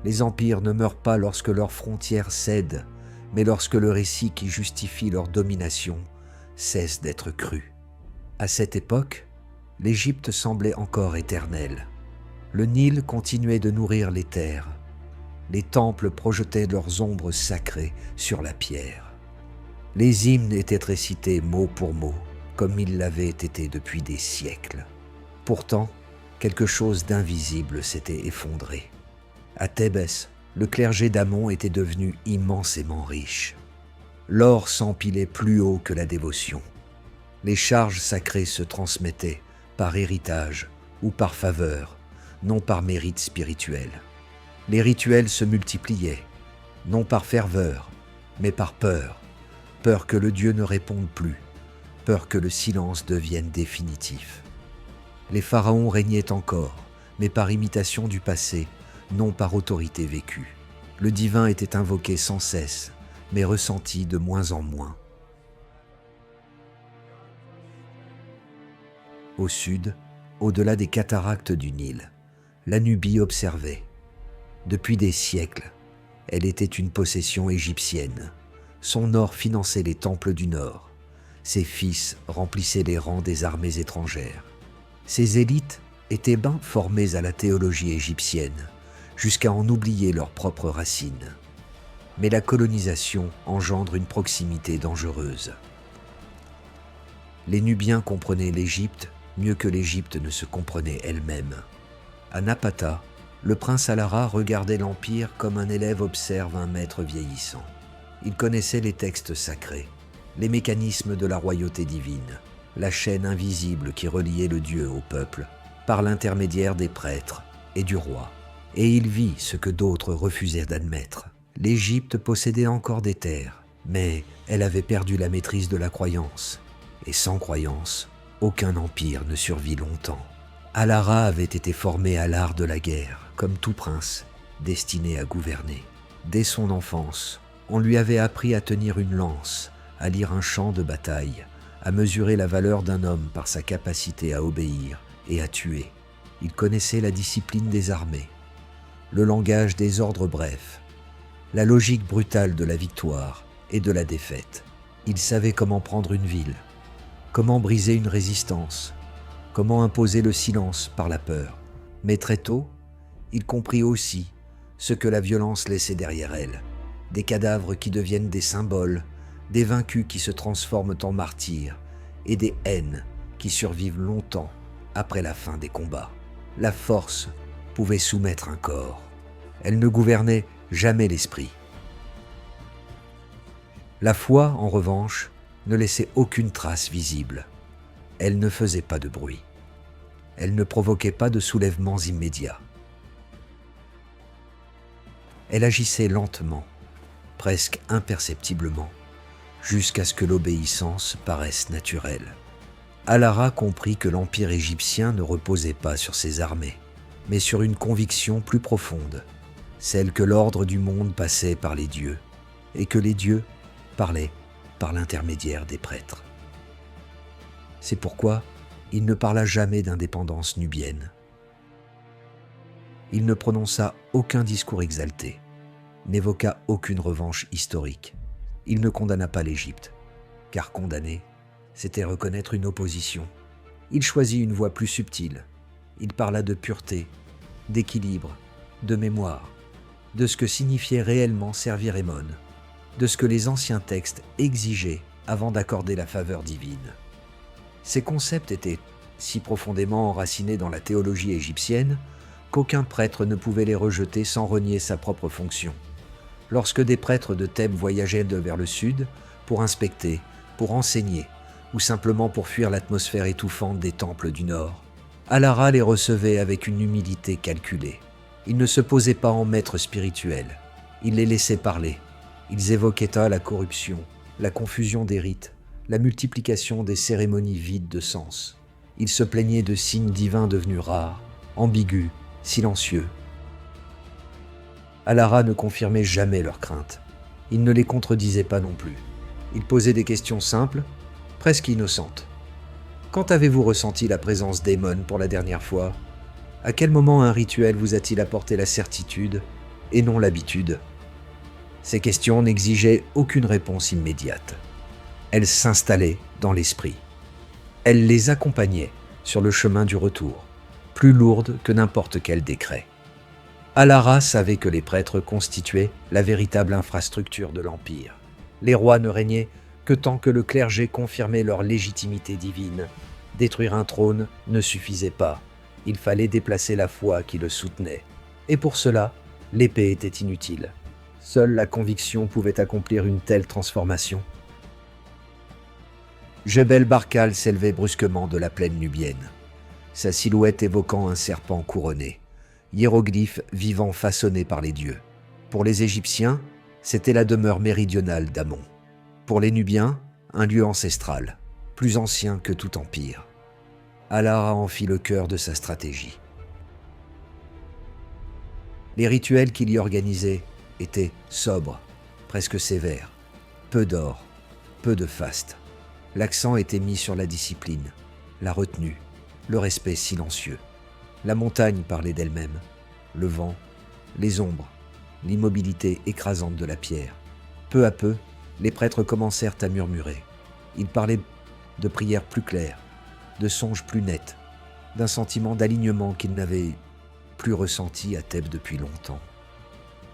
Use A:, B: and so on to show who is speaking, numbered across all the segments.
A: Les empires ne meurent pas lorsque leurs frontières cèdent, mais lorsque le récit qui justifie leur domination cesse d'être cru. À cette époque, l'Égypte semblait encore éternelle. Le Nil continuait de nourrir les terres. Les temples projetaient leurs ombres sacrées sur la pierre. Les hymnes étaient récités mot pour mot, comme ils l'avaient été depuis des siècles. Pourtant, quelque chose d'invisible s'était effondré. À Thébès, le clergé d'Amon était devenu immensément riche. L'or s'empilait plus haut que la dévotion. Les charges sacrées se transmettaient par héritage ou par faveur, non par mérite spirituel. Les rituels se multipliaient, non par ferveur, mais par peur. Peur que le Dieu ne réponde plus, peur que le silence devienne définitif. Les pharaons régnaient encore, mais par imitation du passé, non par autorité vécue. Le divin était invoqué sans cesse, mais ressenti de moins en moins. Au sud, au-delà des cataractes du Nil, la Nubie observait. Depuis des siècles, elle était une possession égyptienne. Son or finançait les temples du Nord. Ses fils remplissaient les rangs des armées étrangères. Ces élites étaient bien formées à la théologie égyptienne, jusqu'à en oublier leurs propres racines. Mais la colonisation engendre une proximité dangereuse. Les Nubiens comprenaient l'Égypte mieux que l'Égypte ne se comprenait elle-même. À Napata, le prince Alara regardait l'Empire comme un élève observe un maître vieillissant. Il connaissait les textes sacrés, les mécanismes de la royauté divine, la chaîne invisible qui reliait le Dieu au peuple, par l'intermédiaire des prêtres et du roi. Et il vit ce que d'autres refusaient d'admettre. L'Égypte possédait encore des terres, mais elle avait perdu la maîtrise de la croyance. Et sans croyance, aucun empire ne survit longtemps. Alara avait été formé à l'art de la guerre, comme tout prince, destiné à gouverner. Dès son enfance, on lui avait appris à tenir une lance, à lire un champ de bataille, à mesurer la valeur d'un homme par sa capacité à obéir et à tuer. Il connaissait la discipline des armées, le langage des ordres brefs, la logique brutale de la victoire et de la défaite. Il savait comment prendre une ville, comment briser une résistance, comment imposer le silence par la peur. Mais très tôt, il comprit aussi ce que la violence laissait derrière elle, des cadavres qui deviennent des symboles, des vaincus qui se transforment en martyrs et des haines qui survivent longtemps après la fin des combats. La force pouvait soumettre un corps. Elle ne gouvernait jamais l'esprit. La foi, en revanche, ne laissait aucune trace visible. Elle ne faisait pas de bruit. Elle ne provoquait pas de soulèvements immédiats. Elle agissait lentement, presque imperceptiblement, jusqu'à ce que l'obéissance paraisse naturelle. Alara comprit que l'empire égyptien ne reposait pas sur ses armées, mais sur une conviction plus profonde, celle que l'ordre du monde passait par les dieux, et que les dieux parlaient par l'intermédiaire des prêtres. C'est pourquoi il ne parla jamais d'indépendance nubienne. Il ne prononça aucun discours exalté, n'évoqua aucune revanche historique. Il ne condamna pas l'Égypte, car condamner, c'était reconnaître une opposition. Il choisit une voie plus subtile. Il parla de pureté, d'équilibre, de mémoire, de ce que signifiait réellement servir Ammon, de ce que les anciens textes exigeaient avant d'accorder la faveur divine. Ces concepts étaient si profondément enracinés dans la théologie égyptienne qu'aucun prêtre ne pouvait les rejeter sans renier sa propre fonction. Lorsque des prêtres de Thèbes voyageaient vers le sud pour inspecter, pour enseigner, ou simplement pour fuir l'atmosphère étouffante des temples du nord, Alara les recevait avec une humilité calculée. Il ne se posait pas en maître spirituel. Il les laissait parler. Ils évoquaient la corruption, la confusion des rites, la multiplication des cérémonies vides de sens. Il se plaignait de signes divins devenus rares, ambigus, silencieux. Alara ne confirmait jamais leurs craintes. Il ne les contredisait pas non plus. Il posait des questions simples, presque innocentes. Quand avez-vous ressenti la présence d'Ammon pour la dernière fois ? À quel moment un rituel vous a-t-il apporté la certitude et non l'habitude. Ces questions n'exigeaient aucune réponse immédiate. Elles s'installaient dans l'esprit. Elles les accompagnaient sur le chemin du retour, plus lourdes que n'importe quel décret. Alara savait que les prêtres constituaient la véritable infrastructure de l'Empire. Les rois ne régnaient que tant que le clergé confirmait leur légitimité divine. Détruire un trône ne suffisait pas. Il fallait déplacer la foi qui le soutenait. Et pour cela, l'épée était inutile. Seule la conviction pouvait accomplir une telle transformation. Jebel Barkal s'élevait brusquement de la plaine nubienne, sa silhouette évoquant un serpent couronné, hiéroglyphe vivant façonné par les dieux. Pour les Égyptiens, c'était la demeure méridionale d'Amon. Pour les Nubiens, un lieu ancestral, plus ancien que tout empire. Alara en fit le cœur de sa stratégie. Les rituels qu'il y organisait étaient sobres, presque sévères. Peu d'or, peu de faste. L'accent était mis sur la discipline, la retenue, le respect silencieux. La montagne parlait d'elle-même, le vent, les ombres, l'immobilité écrasante de la pierre. Peu à peu, les prêtres commencèrent à murmurer. Ils parlaient de prières plus claires, de songes plus nets, d'un sentiment d'alignement qu'ils n'avaient plus ressenti à Thèbes depuis longtemps.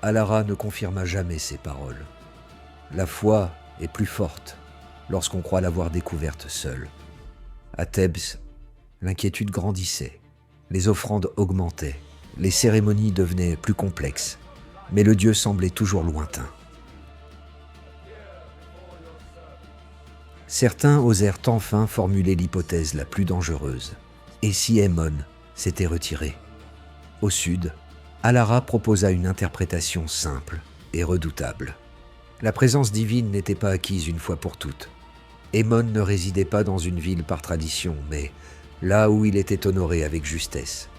A: Alara ne confirma jamais ces paroles. La foi est plus forte lorsqu'on croit l'avoir découverte seule. À Thèbes, l'inquiétude grandissait, les offrandes augmentaient, les cérémonies devenaient plus complexes, mais le dieu semblait toujours lointain. Certains osèrent enfin formuler l'hypothèse la plus dangereuse. Et si Ammon s'était retiré? Au sud, Alara proposa une interprétation simple et redoutable. La présence divine n'était pas acquise une fois pour toutes. Ammon ne résidait pas dans une ville par tradition, mais là où il était honoré avec justesse.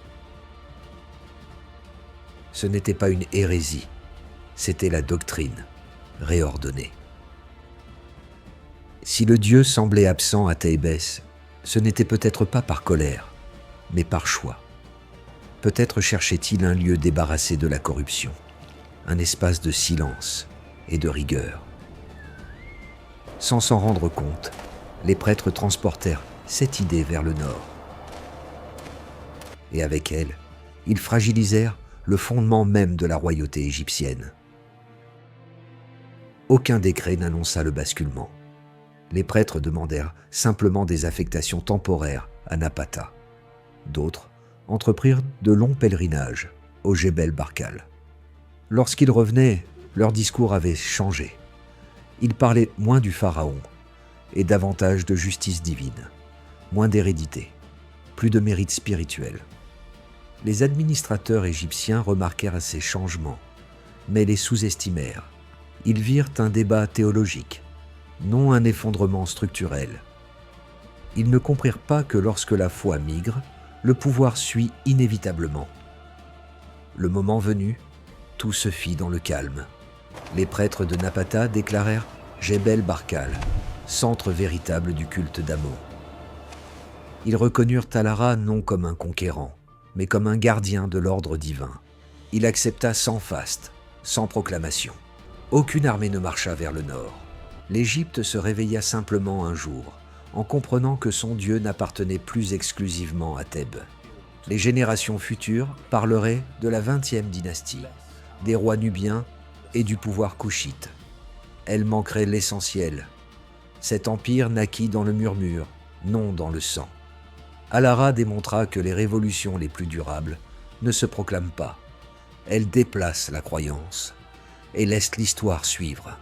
A: Ce n'était pas une hérésie, c'était la doctrine, réordonnée. Si le dieu semblait absent à Thébès, ce n'était peut-être pas par colère, mais par choix. Peut-être cherchait-il un lieu débarrassé de la corruption, un espace de silence et de rigueur. Sans s'en rendre compte, les prêtres transportèrent cette idée vers le nord. Et avec elle, ils fragilisèrent le fondement même de la royauté égyptienne. Aucun décret n'annonça le basculement. Les prêtres demandèrent simplement des affectations temporaires à Napata. D'autres entreprirent de longs pèlerinages au Jebel Barkal. Lorsqu'ils revenaient, leur discours avait changé. Ils parlaient moins du pharaon et davantage de justice divine, moins d'hérédité, plus de mérite spirituel. Les administrateurs égyptiens remarquèrent ces changements, mais les sous-estimèrent. Ils virent un débat théologique, non un effondrement structurel. Ils ne comprirent pas que lorsque la foi migre, le pouvoir suit inévitablement. Le moment venu, tout se fit dans le calme. Les prêtres de Napata déclarèrent Jebel Barkal, centre véritable du culte d'Amon. Ils reconnurent Alara non comme un conquérant, mais comme un gardien de l'ordre divin. Il accepta sans faste, sans proclamation. Aucune armée ne marcha vers le nord. L'Égypte se réveilla simplement un jour, en comprenant que son Dieu n'appartenait plus exclusivement à Thèbes. Les générations futures parleraient de la 20e dynastie, des rois nubiens et du pouvoir couchite. Elles manqueraient l'essentiel. Cet empire naquit dans le murmure, non dans le sang. Alara démontra que les révolutions les plus durables ne se proclament pas. Elles déplacent la croyance et laissent l'histoire suivre.